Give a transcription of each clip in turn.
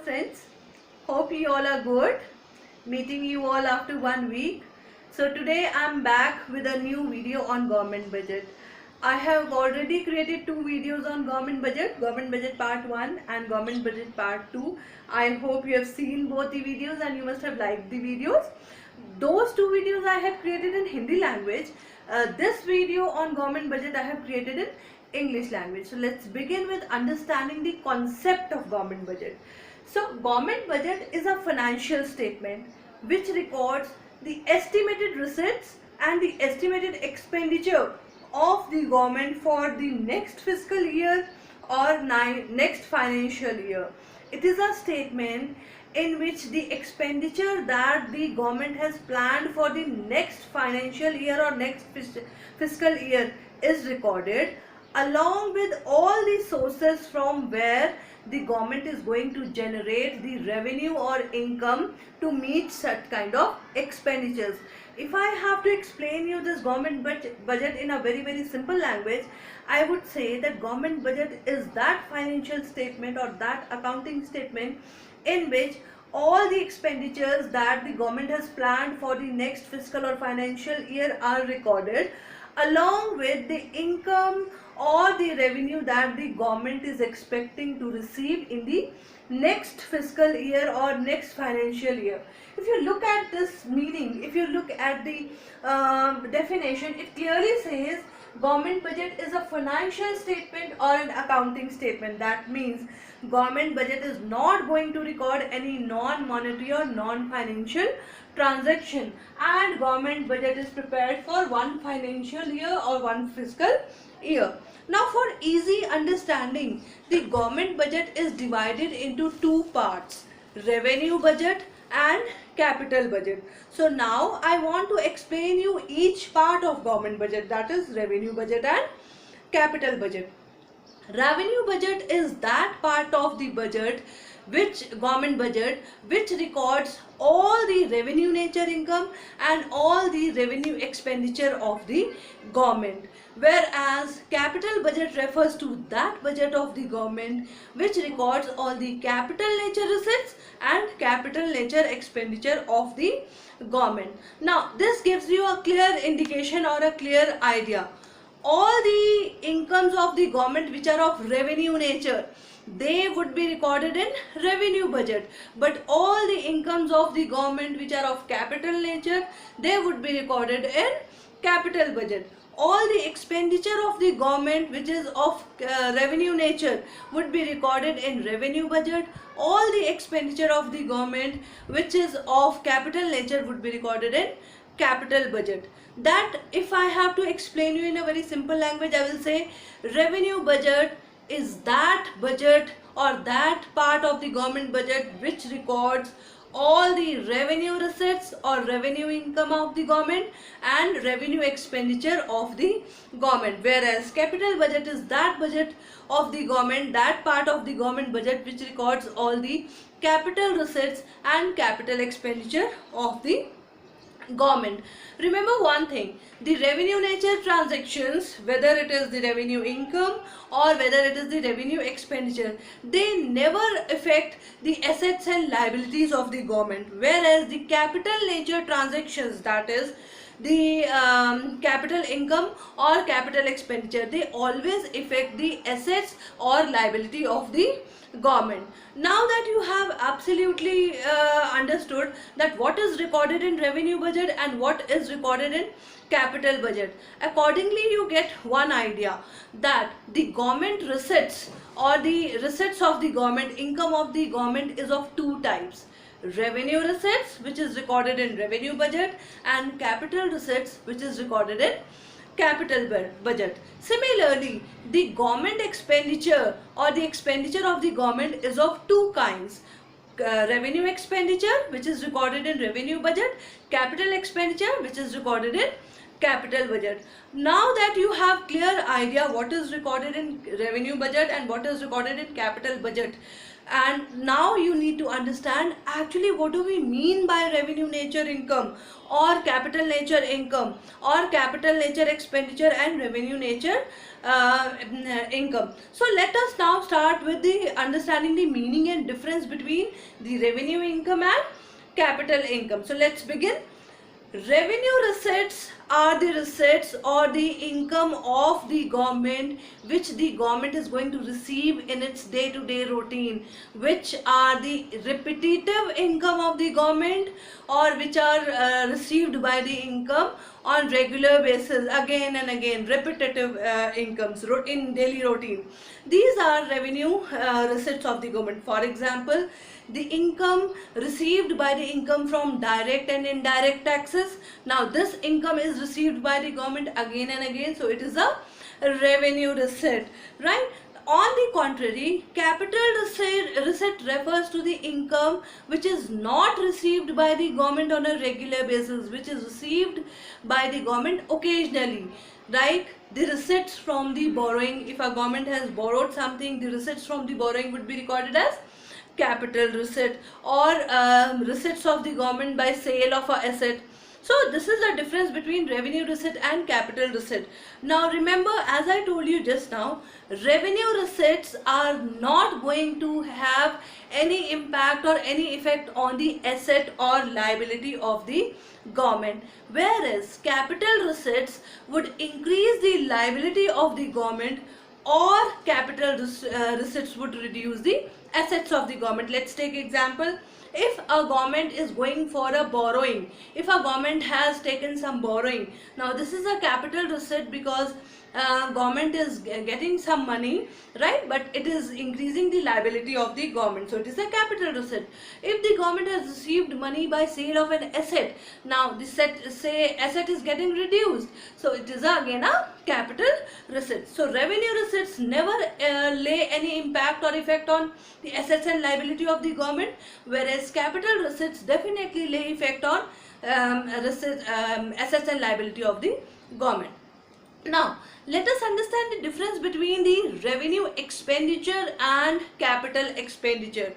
friends, hope you all are good. Meeting you all after 1 week. So today I'm back with a new video on government budget. I have already created 2 videos on government budget part 1 and government budget part 2. I hope you have seen both the videos and you must have liked the videos. Those 2 videos I have created in Hindi language. This video on government budget I have created in English language. So let's begin with understanding the concept of government budget. So government budget is a financial statement which records the estimated receipts and the estimated expenditure of the government for the next fiscal year or next financial year. It is a statement in which the expenditure that the government has planned for the next financial year or next fiscal year is recorded, along with all the sources from where the government is going to generate the revenue or income to meet such kind of expenditures. If I have to explain you this government budget in a very simple language, I would say that government budget is that financial statement or that accounting statement in which all the expenditures that the government has planned for the next fiscal or financial year are recorded, along with the income or the revenue that the government is expecting to receive in the next fiscal year or next financial year. If you look at this meaning, if you look at the definition, it clearly says government budget is a financial statement or an accounting statement. That means government budget is not going to record any non-monetary or non-financial transaction, and government budget is prepared for one financial year or one fiscal year. Now for easy understanding, the government budget is divided into 2 parts, revenue budget and capital budget. So now I want to explain you each part of government budget, that is revenue budget and capital budget. Revenue budget is that part of the budget government budget which records all the revenue nature income and all the revenue expenditure of the government, whereas capital budget refers to that budget of the government which records all the capital nature receipts and capital nature expenditure of the government. Now this gives you a clear indication or a clear idea. All the incomes of the government which are of revenue nature, they would be recorded in revenue budget, but all the incomes of the government which are of capital nature, they would be recorded in capital budget. All the expenditure of the government which is of revenue nature would be recorded in revenue budget. All the expenditure of the government which is of capital nature would be recorded in capital budget. That if I have to explain you in a very simple language, I will say revenue budget is that budget or that part of the government budget which records all the revenue receipts or revenue income of the government and revenue expenditure of the government, whereas capital budget is that budget of the government, that part of the government budget which records all the capital receipts and capital expenditure of the government. Remember one thing, the revenue nature transactions, whether it is the revenue income or whether it is the revenue expenditure, they never affect the assets and liabilities of the government, whereas the capital nature transactions, that is the capital income or capital expenditure, they always affect the assets or liability of the government. Now that you have absolutely understood that what is recorded in revenue budget and what is recorded in capital budget, accordingly you get one idea that the government receipts or the receipts of the government, income of the government is of 2 types. Revenue receipts which is recorded in revenue budget and capital receipts which is recorded in capital budget. Similarly, the government expenditure or the expenditure of the government is of 2 kinds. Revenue expenditure which is recorded in revenue budget, capital expenditure which is recorded in capital budget. Now that you have clear idea what is recorded in revenue budget and what is recorded in capital budget, and now you need to understand actually what do we mean by revenue nature income or capital nature income or capital nature expenditure and revenue nature income. So let us now start with the understanding the meaning and difference between the revenue income and capital income. So let's begin. Revenue receipts are the receipts or the income of the government which the government is going to receive in its day-to-day routine, which are the repetitive income of the government or which are received by the income on regular basis, again and again, repetitive incomes in daily routine. These are revenue receipts of the government. For example, the income received by the income from direct and indirect taxes. Now this income is received by the government again and again, so it is a revenue receipt, right? On the contrary, capital receipt refers to the income which is not received by the government on a regular basis, which is received by the government occasionally. Like the receipts from the borrowing, if a government has borrowed something, the receipts from the borrowing would be recorded as capital receipt, or receipts of the government by sale of a asset. So this is the difference between revenue receipt and capital receipt. Now remember, as I told you just now, revenue receipts are not going to have any impact or any effect on the asset or liability of the government, whereas capital receipts would increase the liability of the government, or capital receipts would reduce the assets of the government. Let's take example. If a government is going for a borrowing, if a government has taken some borrowing, now this is a capital receipt because government is getting some money, right? But it is increasing the liability of the government, so it is a capital receipt. If the government has received money by sale of an asset, now the asset is getting reduced, so it is again a capital receipt. So revenue receipts never lay any impact or effect on the assets and liability of the government, whereas capital receipts definitely lay effect on assets and liability of the government. Now let us understand the difference between the revenue expenditure and capital expenditure.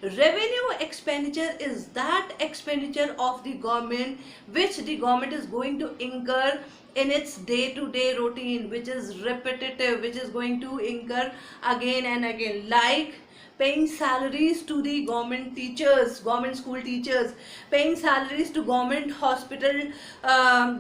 Revenue expenditure is that expenditure of the government which the government is going to incur in its day-to-day routine, which is repetitive, which is going to incur again and again, like paying salaries to the government teachers, government school teachers, paying salaries to government hospital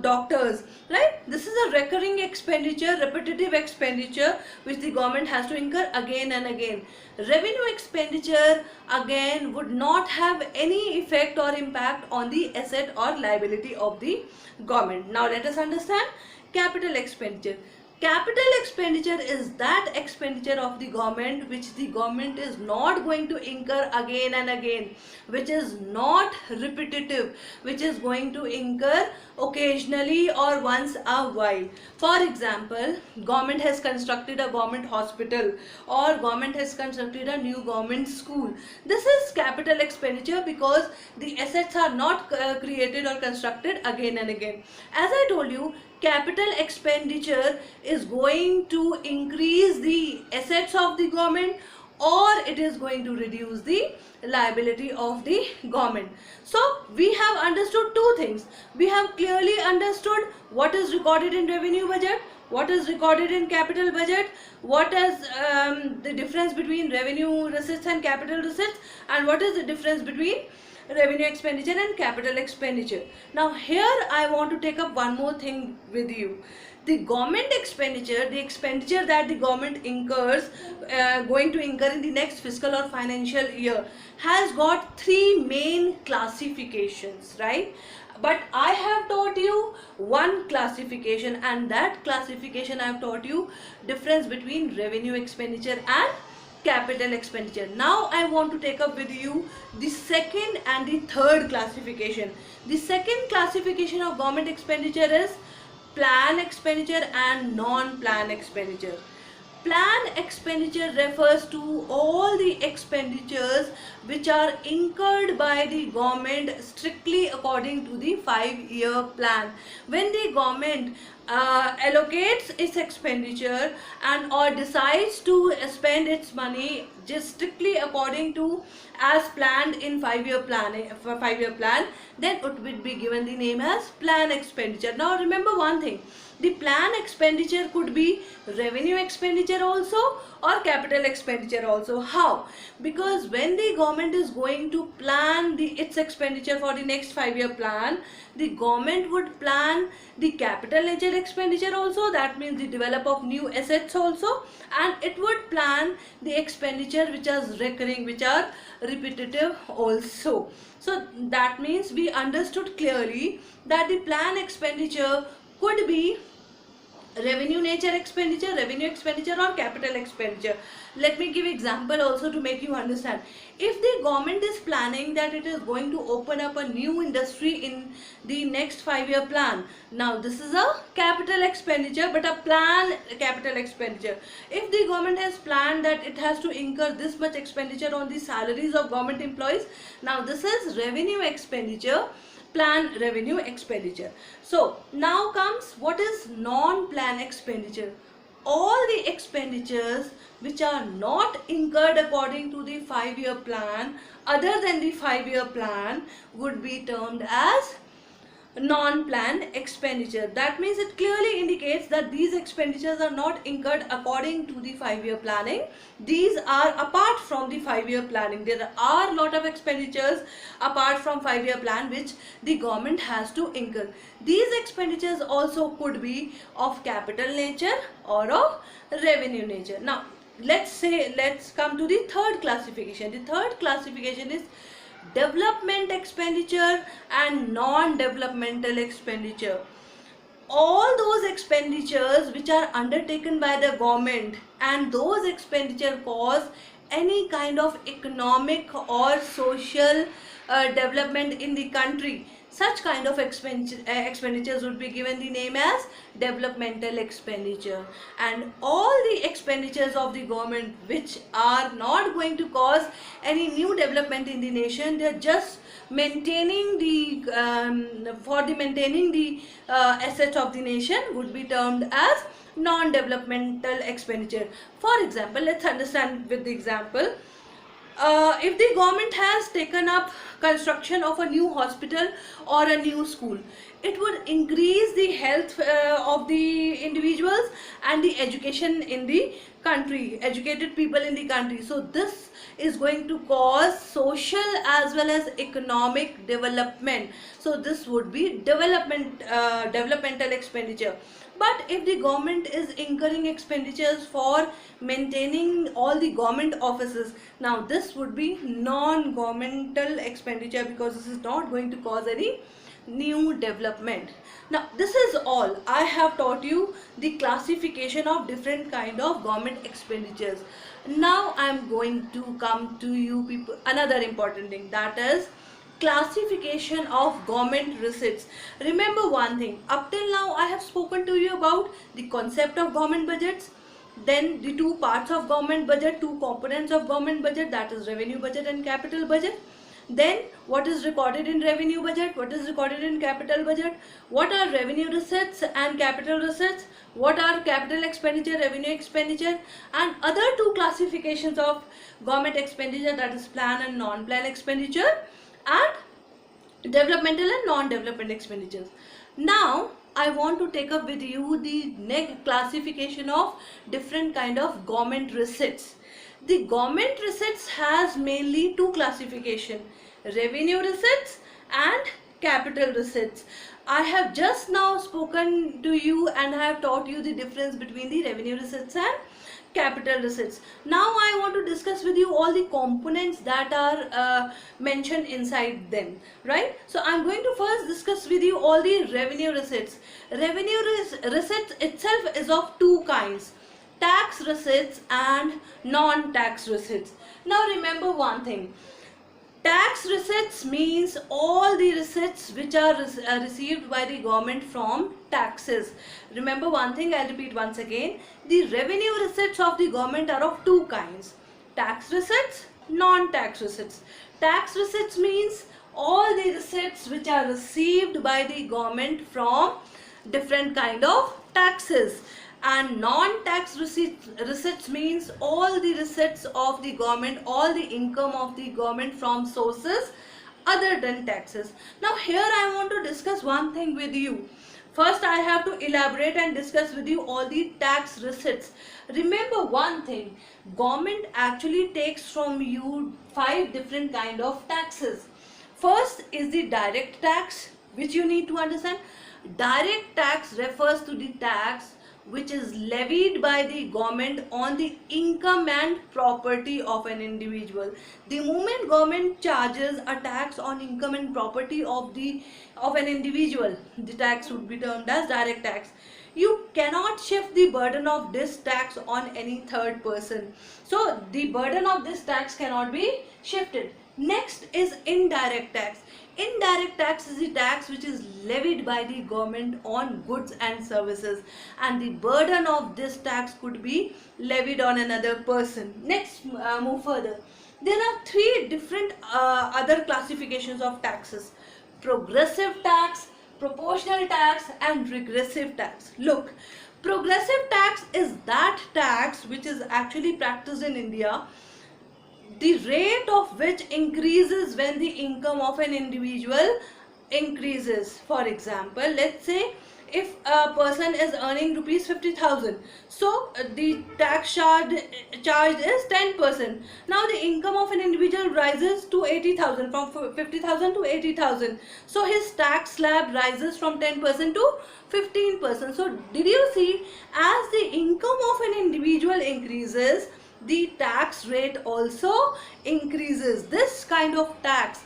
doctors, right? This is a recurring expenditure, repetitive expenditure which the government has to incur again and again. Revenue expenditure again would not have any effect or impact on the asset or liability of the government. Now let us understand capital expenditure. Capital expenditure is that expenditure of the government which the government is not going to incur again and again, which is not repetitive, which is going to incur occasionally or once a while. For example, government has constructed a government hospital or government has constructed a new government school. This is capital expenditure because the assets are not created or constructed again and again. As I told you, capital expenditure is going to increase the assets of the government or it is going to reduce the liability of the government. So we have understood two things. We have clearly understood what is recorded in revenue budget, what is recorded in capital budget, what is the difference between revenue receipts and capital receipts, and what is the difference between revenue expenditure and capital expenditure. Now here I want to take up one more thing with you. The government expenditure, the expenditure that the government incurs, going to incur in the next fiscal or financial year, has got three main classifications, right? But I have taught you one classification, and that classification I have taught you difference between revenue expenditure and capital expenditure. Now I want to take up with you the second and the third classification. The second classification of government expenditure is plan expenditure and non-plan expenditure. Plan expenditure refers to all the expenditures which are incurred by the government strictly according to the 5-year plan. When the government allocates its expenditure and or decides to spend its money just strictly according to as planned in 5-year plan, then it would be given the name as plan expenditure. Now remember one thing, the plan expenditure could be revenue expenditure also or capital expenditure also. How? Because when the government is going to plan its expenditure for the next 5-year plan, the government would plan the capital nature expenditure also, that means the develop of new assets also, and it would plan the expenditure which are recurring, which are repetitive also. So that means we understood clearly that the plan expenditure could be revenue expenditure or capital expenditure. Let me give example also to make you understand. If the government is planning that it is going to open up a new industry in the next 5-year plan, now this is a capital expenditure but a plan capital expenditure. If the government has planned that it has to incur this much expenditure on the salaries of government employees, now this is revenue expenditure, plan revenue expenditure. So now comes what is non-plan expenditure. All the expenditures which are not incurred according to the 5-year plan other than the 5-year plan would be termed as non-plan expenditure. That means it clearly indicates that these expenditures are not incurred according to the 5-year planning. These are apart from the 5-year planning. There are a lot of expenditures apart from 5-year plan which the government has to incur. These expenditures also could be of capital nature or of revenue nature. Now let's come to the third classification. The third classification is development expenditure and non-developmental expenditure. All those expenditures which are undertaken by the government and those expenditure cause any kind of economic or social development in the country, such kind of expenditures would be given the name as developmental expenditure. And all the expenditures of the government which are not going to cause any new development in the nation, they are just maintaining the maintaining the assets of the nation, would be termed as non-developmental expenditure. For example, let's understand with the example. If the government has taken up construction of a new hospital or a new school, it would increase the health of the individuals and the education in the country, educated people in the country. So this is going to cause social as well as economic development. So this would be developmental expenditure. But if the government is incurring expenditures for maintaining all the government offices, now this would be non-governmental expenditure because this is not going to cause any new development. Now this is all. I have taught you the classification of different kind of government expenditures. Now I am going to come to you people another important thing, that is classification of government receipts. Remember one thing, up till now I have spoken to you about the concept of government budgets, then the two parts of government budget, two components of government budget, that is revenue budget and capital budget. Then what is recorded in revenue budget, what is recorded in capital budget, what are revenue receipts and capital receipts, what are capital expenditure, revenue expenditure, and other two classifications of government expenditure, that is plan and non-plan expenditure, and developmental and non-development expenditures. Now I want to take up with you the next classification of different kind of government receipts. The government receipts has mainly two classification, revenue receipts and capital receipts. I have just now spoken to you and I have taught you the difference between the revenue receipts and capital receipts. Now I want to discuss with you all the components that are mentioned inside them, right? So I'm going to first discuss with you all the revenue receipts. Revenue receipts itself is of two kinds, tax receipts and non-tax receipts. Now remember one thing, Tax receipts means all the receipts which are received by the government from taxes. Remember one thing, I'll repeat once again. The revenue receipts of the government are of two kinds. Tax receipts, non-tax receipts. Tax receipts means all the receipts which are received by the government from different kind of taxes. And non-tax receipts means all the receipts of the government, all the income of the government from sources other than taxes. Now here I want to discuss one thing with you. First I have to elaborate and discuss with you all the tax receipts. Remember one thing, government actually takes from you 5 different kind of taxes. First is the direct tax, which you need to understand. Direct tax refers to the tax which is levied by the government on the income and property of an individual. The moment government charges a tax on income and property of an individual, the tax would be termed as direct tax. You cannot shift the burden of this tax on any third person. So the burden of this tax cannot be shifted. Next is indirect tax. Indirect tax is the tax which is levied by the government on goods and services, and the burden of this tax could be levied on another person. Next, move further. There are 3 different other classifications of taxes: progressive tax, proportional tax, and regressive tax. Look, progressive tax is that tax which is actually practiced in India, the rate of which increases when the income of an individual increases. For example, let's say if a person is earning rupees 50,000, so the tax charged is 10%. Now the income of an individual rises to 80,000, from 50,000 to 80,000. So his tax slab rises from 10% to 15%. So did you see, as the income of an individual increases, the tax rate also increases. This kind of tax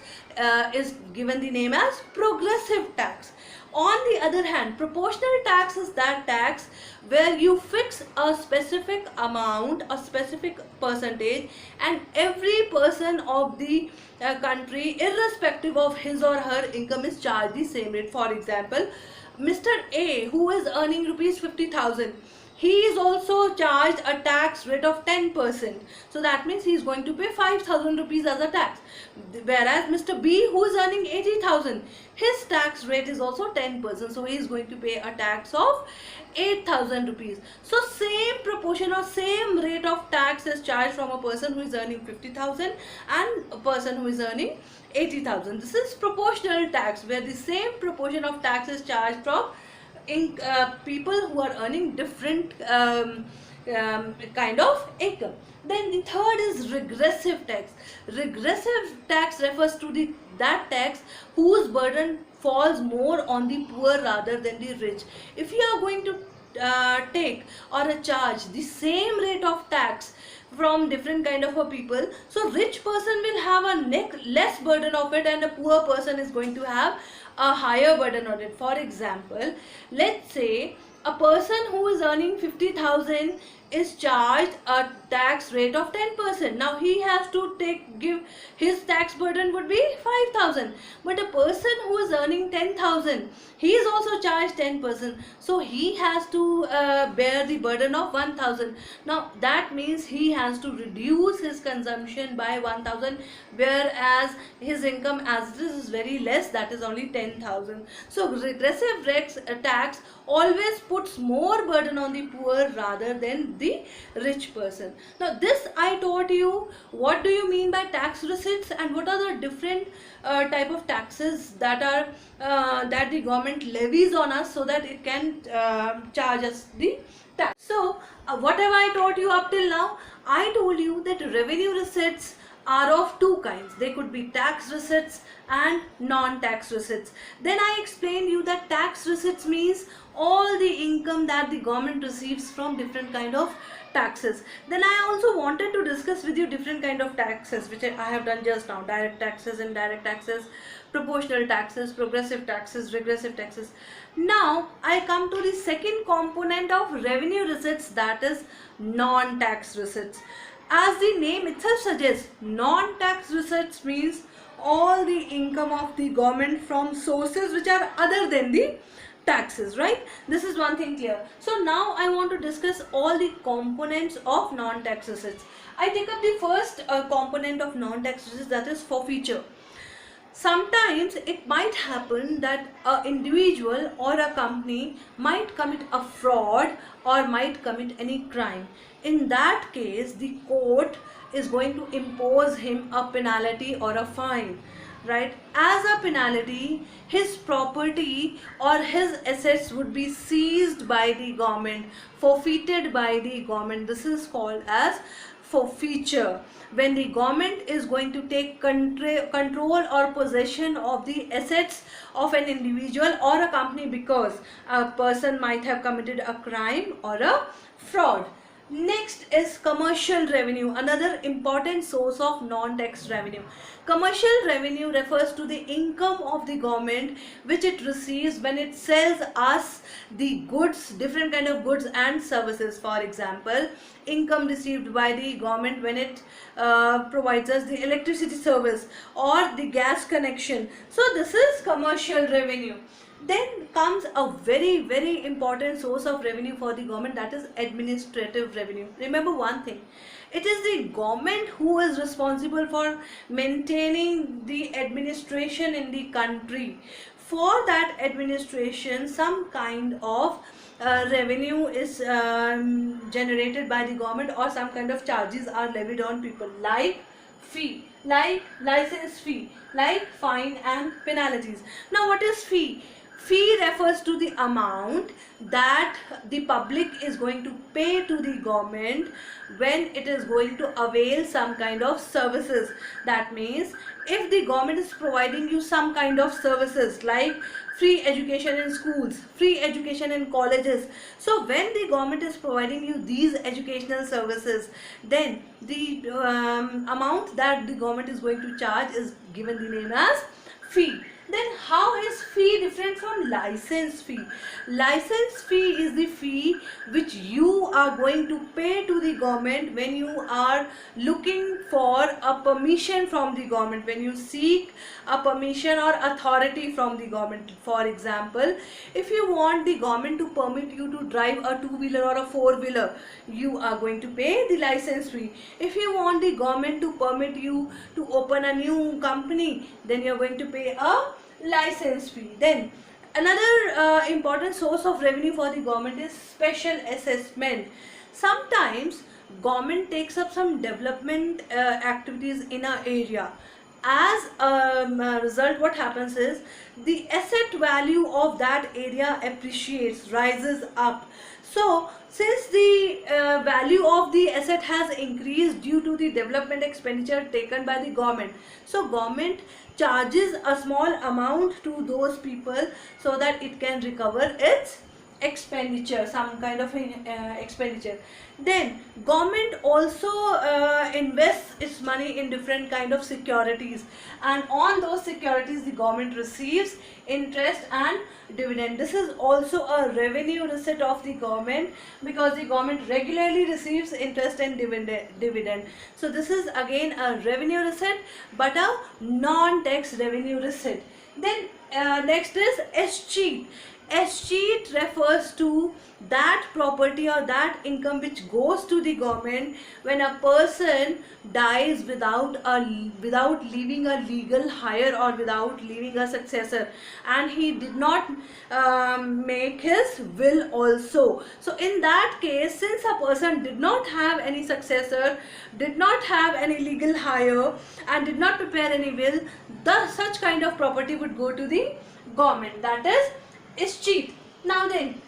is given the name as progressive tax. On the other hand, proportional tax is that tax where you fix a specific amount, a specific percentage, and every person of the country, irrespective of his or her income, is charged the same rate. For example, Mr. A, who is earning rupees 50,000, he is also charged a tax rate of 10%. So that means he is going to pay 5,000 rupees as a tax. Whereas Mr. B, who is earning 80,000, his tax rate is also 10%. So he is going to pay a tax of 8,000 rupees. So same proportion or same rate of tax is charged from a person who is earning 50,000 and a person who is earning 80,000. This is proportional tax, where the same proportion of tax is charged from people who are earning different kind of income. Then the third is regressive tax. Regressive tax refers to that tax whose burden falls more on the poor rather than the rich. If you are going to take or charge the same rate of tax from different kind of people, so rich person will have a less burden of it, and a poor person is going to have a higher burden on it. For example, let's say a person who is earning 50,000 is charged a tax rate of 10%. Now he has to give his tax burden would be 5,000. But a person who is earning 10,000, he is also charged 10%. So he has to bear the burden of 1,000. Now that means he has to reduce his consumption by 1,000, whereas his income as this is very less, that is only 10,000. So regressive tax always puts more burden on the poor rather than the rich person. Now this I taught you what do you mean by tax receipts and what are the different type of taxes that are that the government levies on us so that it can charge us the tax. So what have I taught you up till now? I told you that revenue receipts are of two kinds. They could be tax receipts and non-tax receipts. Then I explained you that tax receipts means all the income that the government receives from different kind of taxes. Then I also wanted to discuss with you different kind of taxes which I have done just now: direct taxes, indirect taxes, proportional taxes, progressive taxes, regressive taxes. Now I come to the second component of revenue receipts, that is non-tax receipts. As the name itself suggests, non-tax receipts means all the income of the government from sources which are other than the taxes, right? This is one thing clear. So now I want to discuss all the components of non-tax receipts. I take up the first component of non-tax receipts, that is forfeiture. Sometimes it might happen that an individual or a company might commit a fraud or might commit any crime. In that case, the court is going to impose him a penalty or a fine, right? As a penalty, his property or his assets would be seized by the government, forfeited by the government. This is called as forfeiture. When the government is going to take control or possession of the assets of an individual or a company because a person might have committed a crime or a fraud. Next is commercial revenue, another important source of non-tax revenue. Commercial revenue refers to the income of the government which it receives when it sells us the goods, different kind of goods and services. For example, income received by the government when it provides us the electricity service or the gas connection. So this is commercial revenue. Then comes a very important source of revenue for the government, that is administrative revenue. Remember one thing, it is the government who is responsible for maintaining the administration in the country. For that administration, some kind of revenue is generated by the government or some kind of charges are levied on people, like fee, like license fee, like fine and penalties. Now what is fee? Fee refers to the amount that the public is going to pay to the government when it is going to avail some kind of services. That means if the government is providing you some kind of services like free education in schools, free education in colleges. So when the government is providing you these educational services, then the amount that the government is going to charge is given the name as fee. Then how is fee different from license fee? License fee is the fee which you are going to pay to the government when you are looking for a permission from the government, when you seek a permission or authority from the government. For example, if you want the government to permit you to drive a two-wheeler or a four-wheeler, you are going to pay the license fee. If you want the government to permit you to open a new company, then you are going to pay a license fee. Then another important source of revenue for the government is special assessment. Sometimes government takes up some development activities in an area. As a result, what happens is the asset value of that area appreciates, rises up. So since the value of the asset has increased due to the development expenditure taken by the government, so government charges a small amount to those people so that it can recover its expenditure, some kind of expenditure. Then government also invests its money in different kind of securities, and on those securities the government receives interest and dividend. This is also a revenue receipt of the government because the government regularly receives interest and dividend. So this is again a revenue receipt but a non-tax revenue receipt. Then next is escheat. Escheat refers to that property or that income which goes to the government when a person dies without leaving a legal heir or without leaving a successor, and he did not make his will also. So in that case, since a person did not have any successor, did not have any legal heir and did not prepare any will, such kind of property would go to the government, that is cheap. Now then,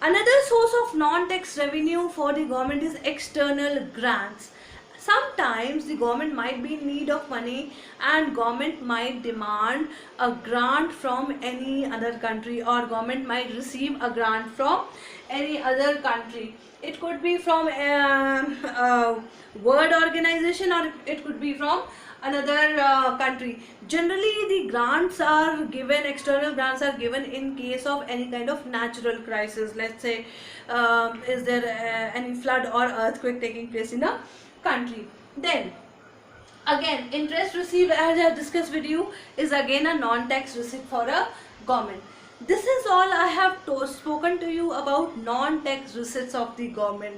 another source of non-tax revenue for the government is external grants. Sometimes the government might be in need of money and government might demand a grant from any other country, or government might receive a grant from any other country. It could be from a world organization or it could be from another country. Generally the grants are given, external grants are given in case of any kind of natural crisis. Let's say is there any flood or earthquake taking place in a country. Then again, interest received, as I have discussed with you, is again a non-tax receipt for a government. This is all I have spoken to you about non-tax receipts of the government.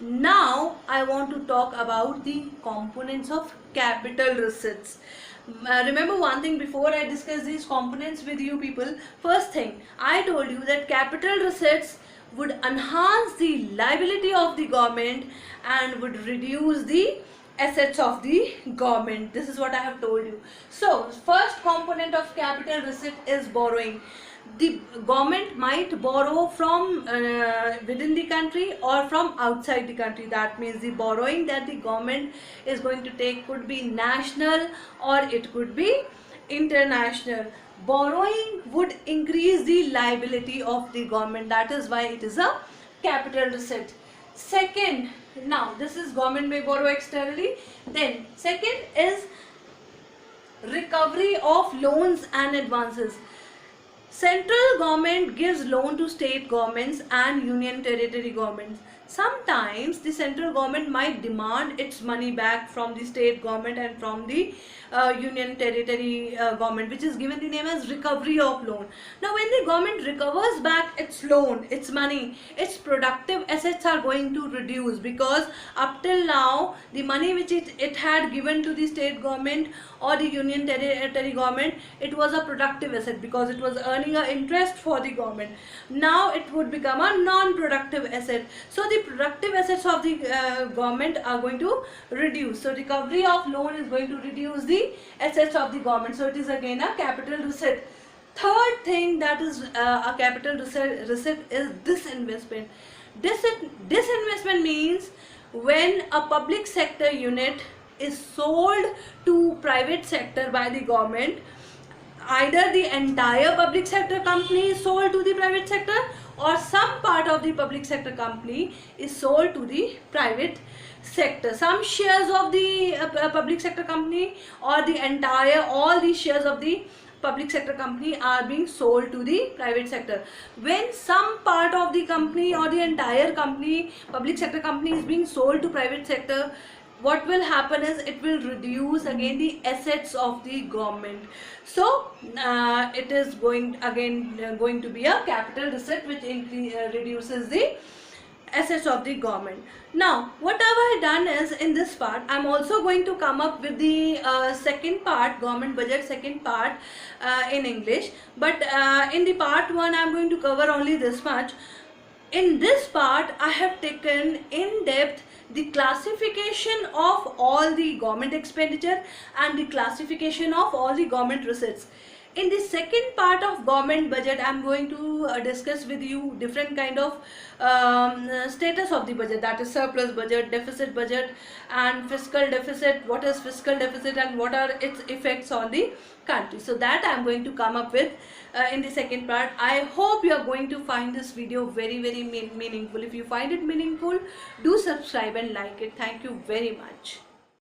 Now I want to talk about the components of capital receipts. Remember one thing before I discuss these components with you people. First thing, I told you that capital receipts would enhance the liability of the government and would reduce the assets of the government. This is what I have told you. So first component of capital receipt is borrowing. The government might borrow from within the country or from outside the country. That means the borrowing that the government is going to take could be national or it could be international. Borrowing would increase the liability of the government. That is why it is a capital receipt. Second, now this is government may borrow externally. Then second is recovery of loans and advances. Central government gives loan to state governments and union territory governments. Sometimes the central government might demand its money back from the state government and from the union territory government, which is given the name as recovery of loan. Now when the government recovers back its loan, its money, its productive assets are going to reduce, because up till now the money which it had given to the state government or the union territory government, it was a productive asset because it was earning a interest for the government. Now it would become a non-productive asset. So the productive assets of the government are going to reduce. So recovery of loan is going to reduce the assets of the government. So it is again a capital receipt. Third thing that is a capital receipt is disinvestment. Disinvestment means when a public sector unit is sold to private sector by the government. Either the entire public sector company is sold to the private sector, or some part of the public sector company is sold to the private sector. Some shares of the public sector company or the entire, all the shares of the public sector company are being sold to the private sector. When some part of the company or the entire company, public sector company, is being sold to private sector, what will happen is it will reduce again the assets of the government. So it is going to be a capital receipt which reduces the assets of the government. Now what have I done is, in this part I am also going to come up with the second part, government budget second part in English, but in the part 1 I am going to cover only this much. In this part I have taken in depth the classification of all the government expenditure and the classification of all the government receipts. In the second part of government budget, I am going to discuss with you different kind of status of the budget, that is surplus budget, deficit budget and fiscal deficit. What is fiscal deficit and what are its effects on the country. So that I am going to come up with in the second part. I hope you are going to find this video very meaningful. If you find it meaningful, do subscribe and like it. Thank you very much.